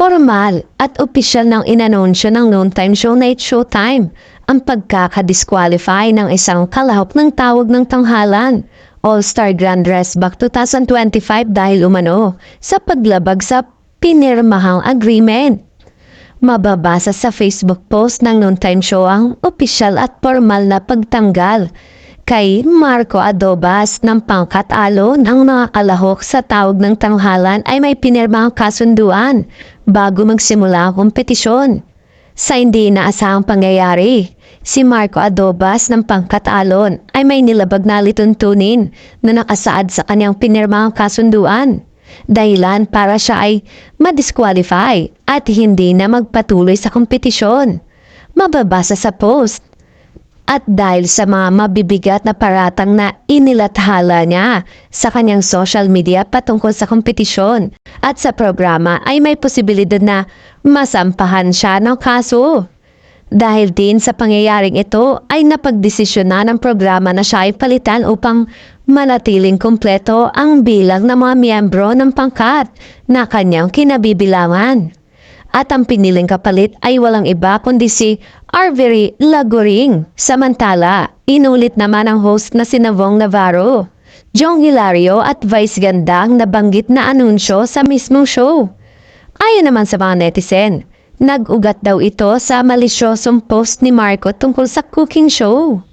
Formal at opisyal ng inanunsyo ng noontime show na It's Showtime ang pagkakadisqualify ng isang kalahok ng tawag ng tanghalan, All-Star Grand Dress Back 2025 dahil umano sa paglabag sa pinirmahang agreement. Mababasa sa Facebook post ng noontime show ang opisyal at formal na pagtanggal kay Marco Adobas ng pangkat alon. Ang mga kalahok sa tawag ng tanghalan ay may pinirmahang kasunduan bago magsimula ang kompetisyon. Sa hindi inaasahang pangyayari, si Marco Adobas ng pangkat alon ay may nilabag na lituntunin na nakasaad sa kanyang pinirmahang kasunduan. Dahilan para siya ay madisqualify at hindi na magpatuloy sa kompetisyon. Mababasa sa post. At dahil sa mga mabibigat na paratang na inilathala niya sa kanyang social media patungkol sa kompetisyon at sa programa ay may posibilidad na masampahan siya ng kaso. Dahil din sa pangyayaring ito ay napagdesisyon na ng programa na siya ay palitan upang manatiling kumpleto ang bilang ng mga miyembro ng pangkat na kanyang kinabibilangan. At ang piniling kapalit ay walang iba kundi si Arvery Laguring. Samantala, inulit naman ang host na si Navong Navarro, Jong Hilario at Vice Ganda ang nabanggit na anunsyo sa mismong show. Ayon naman sa mga netizen, nag-ugat daw ito sa malisyosong post ni Marco tungkol sa cooking show.